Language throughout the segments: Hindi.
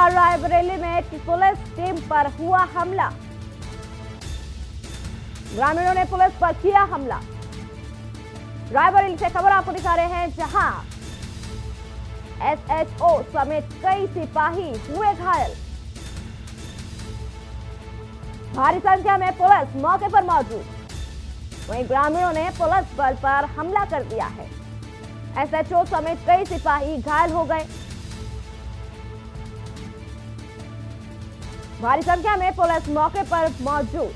बार रायबरेली में पुलिस टीम पर हुआ हमला। ग्रामीणों ने पुलिस पर किया हमला। रायबरेली से खबर आपको दिखा रहे हैं, जहां एसएचओ समेत कई सिपाही हुए घायल। भारी संख्या में पुलिस मौके पर मौजूद। वहीं ग्रामीणों ने पुलिस बल पर हमला कर दिया है। एसएचओ समेत कई सिपाही घायल हो गए। भारी संख्या में पुलिस मौके पर मौजूद।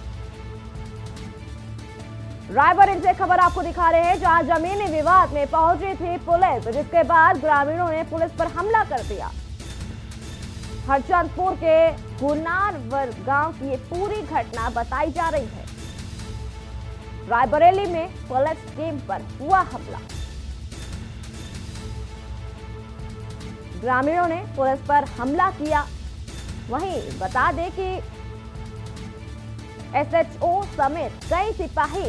रायबरेली से खबर आपको दिखा रहे हैं, जहां जमीनी विवाद में पहुंची थी पुलिस, जिसके बाद ग्रामीणों ने पुलिस पर हमला कर दिया। हरचंदपुर के गुनावर गांव की ये पूरी घटना बताई जा रही है। रायबरेली में पुलिस टीम पर हुआ हमला। ग्रामीणों ने पुलिस पर हमला किया। वहीं बता दें कि एसएचओ समेत कई सिपाही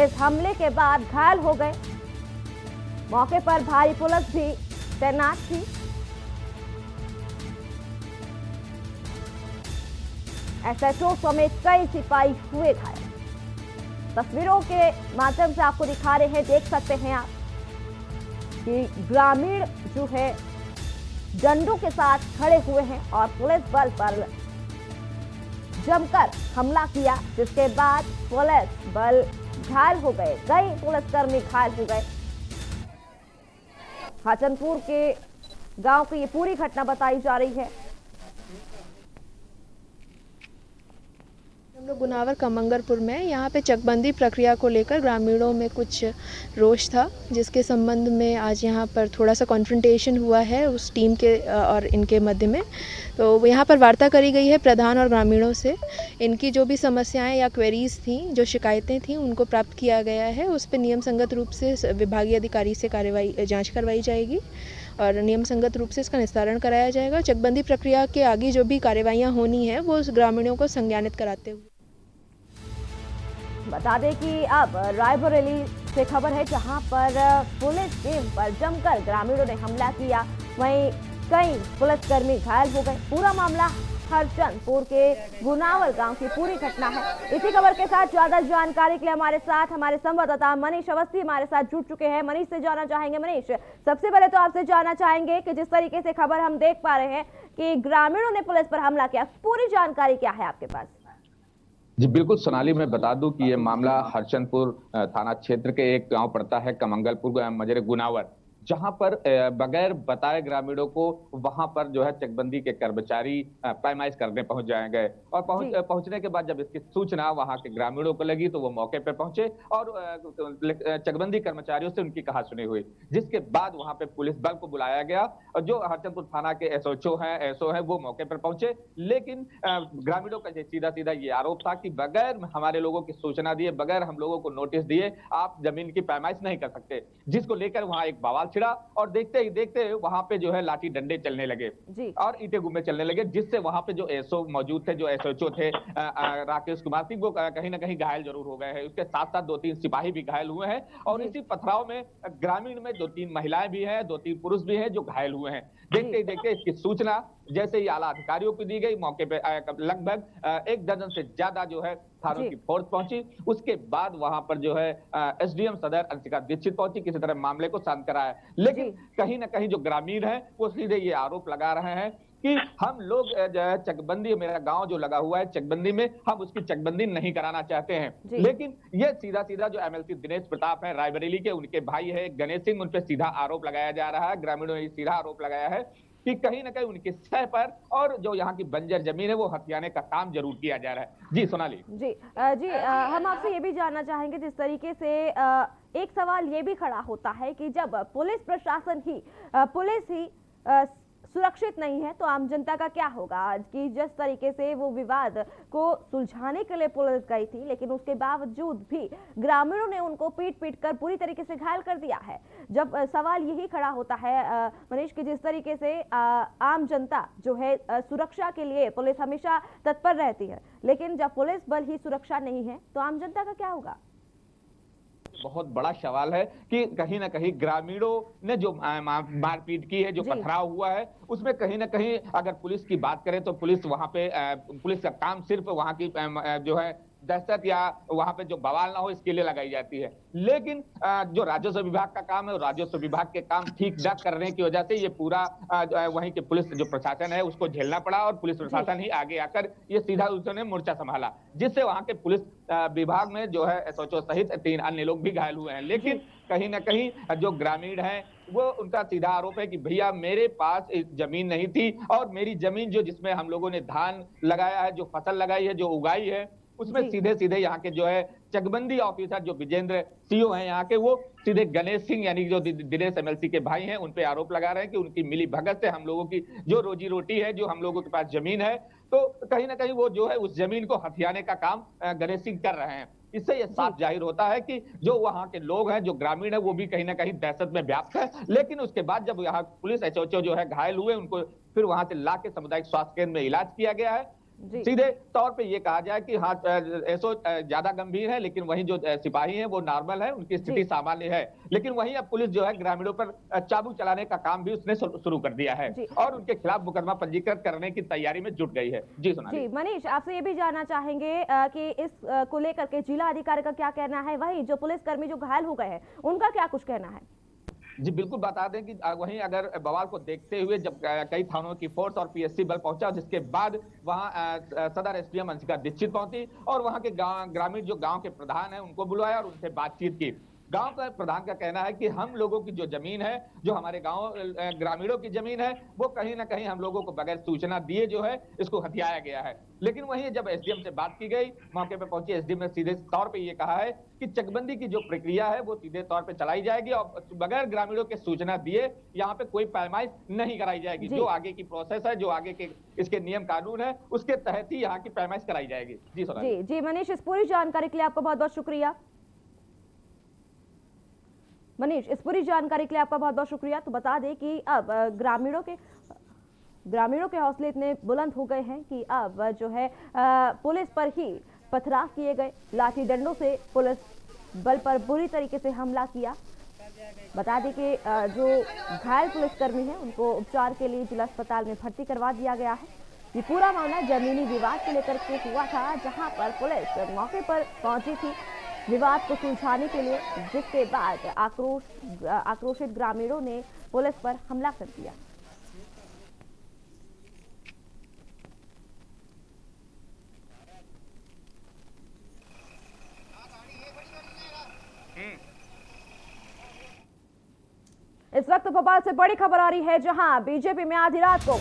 इस हमले के बाद घायल हो गए। मौके पर भारी पुलिस भी तैनात थी। एसएचओ समेत कई सिपाही हुए घायल। तस्वीरों के माध्यम से आपको दिखा रहे हैं, देख सकते हैं आप कि ग्रामीण जो है डंडों के साथ खड़े हुए हैं और पुलिस बल पर जमकर हमला किया, जिसके बाद पुलिस बल घायल हो गए। कई पुलिसकर्मी घायल हो गए। हरचंदपुर के गांव की ये पूरी घटना बताई जा रही है। हम लोग गुनावर कमंगरपुर में यहाँ पे चकबंदी प्रक्रिया को लेकर ग्रामीणों में कुछ रोष था, जिसके संबंध में आज यहाँ पर थोड़ा सा कॉन्फ्रंटेशन हुआ है उस टीम के और इनके मध्य में। तो यहाँ पर वार्ता करी गई है प्रधान और ग्रामीणों से। इनकी जो भी समस्याएं या क्वेरीज थी, जो शिकायतें थी, उनको प्राप्त किया गया है। उस पर नियम संगत रूप से विभागीय अधिकारी से कार्रवाई जाँच करवाई जाएगी और नियम संगत रूप से इसका निस्तारण कराया जाएगा। चकबंदी प्रक्रिया के आगे जो भी कार्रवाइयाँ होनी है वो उस ग्रामीणों को संज्ञानित कराते हुए। बता दें कि अब रायबरेली से खबर है, जहां पर पुलिस टीम पर जमकर ग्रामीणों ने हमला किया। वहीं कई पुलिसकर्मी घायल हो गए। पूरा मामला हरचंदपुर के गुनावर गांव की पूरी घटना है। इसी खबर के साथ ज्यादा जानकारी के लिए हमारे साथ हमारे संवाददाता मनीष अवस्थी हमारे साथ जुड़ चुके हैं। मनीष से जानना चाहेंगे। मनीष, सबसे पहले तो आपसे जानना चाहेंगे कि जिस तरीके से खबर हम देख पा रहे हैं कि ग्रामीणों ने पुलिस पर हमला किया, पूरी जानकारी क्या है आपके पास? जी बिल्कुल सोनाली, मैं बता दूं कि ये मामला हरचंदपुर थाना क्षेत्र के एक गांव पड़ता है कमंगलपुर मजरे गुनावर, जहां पर बगैर बताए ग्रामीणों को वहां पर जो है चकबंदी के कर्मचारी पैमाइश करने पहुंच गए और पहुंचने के बाद जब इसकी सूचना वहां के ग्रामीणों को लगी तो वो मौके पे पहुंचे और चकबंदी कर्मचारियों से उनकी कहासुनी हुई, जिसके बाद वहां पे पुलिस बल को बुलाया गया और जो हरचंदपुर थाना के एसओ हैं वो मौके पर पहुंचे। लेकिन ग्रामीणों का सीधा सीधा ये आरोप था कि बगैर हमारे लोगों की सूचना दिए, बगैर हम लोगों को नोटिस दिए आप जमीन की पैमाइश नहीं कर सकते, जिसको लेकर वहां एक बवाल छिड़ा और देखते ही देखते वहां पे जो है लाठी डंडे चलने लगे और ईंटे गुम्बे चलने लगे, जिससे वहां पे जो एसओ मौजूद थे, जो एसओ थे राकेश कुमार सिंह, वो कहीं ना कहीं घायल जरूर हो गए हैं। उसके साथ साथ 2-3 सिपाही भी घायल हुए हैं और इसी पथराव में ग्रामीण में 2-3 महिलाएं भी हैं, 2-3 पुरुष भी हैं जो घायल हुए हैं। देखते ही देखते इसकी सूचना जैसे ही आला अधिकारियों को दी गई, मौके पे लगभग 1 दर्जन से ज्यादा जो है थानों की फोर्स पहुंची। उसके बाद वहां पर जो है एसडीएम सदर अंशिका दीक्षित पहुंची, किसी तरह मामले को शांत कराया। लेकिन कहीं ना कहीं जो ग्रामीण हैं वो सीधे ये आरोप लगा रहे हैं कि हम लोग जो है चकबंदी, मेरा गांव जो लगा हुआ है चकबंदी में, हम उसकी चकबंदी नहीं कराना चाहते हैं। लेकिन ये सीधा सीधा जो एमएलसी दिनेश प्रताप है रायबरेली के, उनके भाई है गणेश सिंह, उन पर सीधा आरोप लगाया जा रहा है। ग्रामीणों ने सीधा आरोप लगाया है कि कहीं ना कहीं उनकी सह पर और जो यहाँ की बंजर जमीन है वो हथियाने का काम जरूर किया जा रहा है। जी सोनाली। जी हम आपसे ये भी जानना चाहेंगे, जिस तरीके से एक सवाल ये भी खड़ा होता है कि जब पुलिस प्रशासन ही पुलिस ही सुरक्षित नहीं है तो आम जनता का क्या होगा? आज की जिस तरीके से वो विवाद को सुलझाने के लिए पुलिस गई थी, लेकिन उसके बावजूद भी ग्रामीणों ने उनको पीट पीट कर पूरी तरीके से घायल कर दिया है। जब सवाल यही खड़ा होता है मनीष, की जिस तरीके से आम जनता जो है सुरक्षा के लिए पुलिस हमेशा तत्पर रहती है, लेकिन जब पुलिस बल ही सुरक्षा नहीं है तो आम जनता का क्या होगा? बहुत बड़ा सवाल है कि कहीं ना कहीं ग्रामीणों ने जो मारपीट की है, जो जी। पथराव हुआ है, उसमें कहीं ना कहीं अगर पुलिस की बात करें तो पुलिस वहां पे पुलिस का काम सिर्फ वहां की जो है दहशत या वहां पे जो बवाल ना हो इसके लिए लगाई जाती है। लेकिन जो राजस्व विभाग का काम है, राजस्व विभाग के काम ठीक ठाक करने की वजह से ये पूरा वहीं के पुलिस जो प्रशासन है उसको झेलना पड़ा और पुलिस प्रशासन ही आगे आकर ये सीधा उसने मोर्चा संभाला, जिससे वहां के पुलिस विभाग में जो है एसओचओ सहित 3 अन्य लोग भी घायल हुए हैं। लेकिन कहीं ना कहीं जो ग्रामीण हैं वो उनका सीधा आरोप है कि भैया मेरे पास एक जमीन नहीं थी और मेरी जमीन जो जिसमें हम लोगों ने धान लगाया है, जो फसल लगाई है, जो उगाई है, उसमें जी। सीधे सीधे यहाँ के जो है चकबंदी ऑफिसर जो विजेंद्र सीओ हैं यहाँ के, वो सीधे गणेश सिंह यानी जो दिनेश एमएलसी के भाई हैं उन पे आरोप लगा रहे हैं कि उनकी मिली भगत से हम लोगों की जो रोजी रोटी है, जो हम लोगों के पास जमीन है, तो कहीं ना कहीं वो जो है उस जमीन को हथियाने का काम गणेश सिंह कर रहे हैं। इससे ये साफ जाहिर होता है कि जो वहां के लोग हैं, जो ग्रामीण है, वो भी कहीं ना कहीं दहशत में व्याप्त है। लेकिन उसके बाद जब यहाँ पुलिस एसओचओ जो है घायल हुए, उनको फिर वहां से ला के सामुदायिक स्वास्थ्य केंद्र में इलाज किया गया है। जी। सीधे तौर पे ये कहा जाए कि हाँ एसओ ज्यादा गंभीर है, लेकिन वहीं जो सिपाही हैं वो नॉर्मल है, उनकी स्थिति सामान्य है। लेकिन वहीं अब पुलिस जो है ग्रामीणों पर चाबू चलाने का काम भी उसने शुरू कर दिया है और उनके खिलाफ मुकदमा पंजीकृत करने की तैयारी में जुट गई है। जी सोनाली। जी मनीष, आपसे ये भी जानना चाहेंगे कि इस को लेकर के जिला अधिकारी का क्या कहना है, वहीं जो पुलिसकर्मी जो घायल हो गए हैं उनका क्या कुछ कहना है? जी बिल्कुल, बता दें कि वहीं अगर बवाल को देखते हुए जब कई थानों की फोर्स और पीएससी बल पहुंचा, जिसके बाद वहां सदर एसडीएम अंशिका दीक्षित पहुंची और वहां के ग्रामीण जो गांव के प्रधान हैं उनको बुलाया और उनसे बातचीत की। गांव का प्रधान का कहना है कि हम लोगों की जो जमीन है, जो हमारे गांव ग्रामीणों की जमीन है, वो कहीं ना कहीं हम लोगों को बगैर सूचना दिए जो है इसको हथियाया गया है। लेकिन वहीं जब एसडीएम से बात की गई, मौके पर पहुंचे एसडीएम ने सीधे तौर पे ये कहा है कि चकबंदी की जो प्रक्रिया है वो सीधे तौर पे चलाई जाएगी और बगैर ग्रामीणों के सूचना दिए यहाँ पे कोई पैमाइश नहीं कराई जाएगी। जो आगे की प्रोसेस है, जो आगे के इसके नियम कानून है, उसके तहत ही यहाँ की पैमाइश कराई जाएगी। जी सोनाली। जी मनीष, इस पूरी जानकारी के लिए आपका बहुत बहुत शुक्रिया। मनीष, इस पूरी जानकारी के लिए आपका बहुत बहुत शुक्रिया। तो बता दें कि अब ग्रामीणों के हौसले इतने बुलंद हो गए हैं कि अब जो है पुलिस पर ही पथराव किए गए, लाठी डंडों से पुलिस बल पर बुरी तरीके से हमला किया। बता दें कि जो घायल पुलिसकर्मी हैं उनको उपचार के लिए जिला अस्पताल में भर्ती करवा दिया गया है। ये पूरा मामला जमीनी विवाद को लेकर के हुआ था, जहां पर पुलिस मौके पर पहुंची थी विवाद को सुलझाने के लिए, जिसके बाद आक्रोशित ग्रामीणों ने पुलिस पर हमला कर दिया। इस वक्त भोपाल से बड़ी खबर आ रही है, जहां बीजेपी में आधी रात को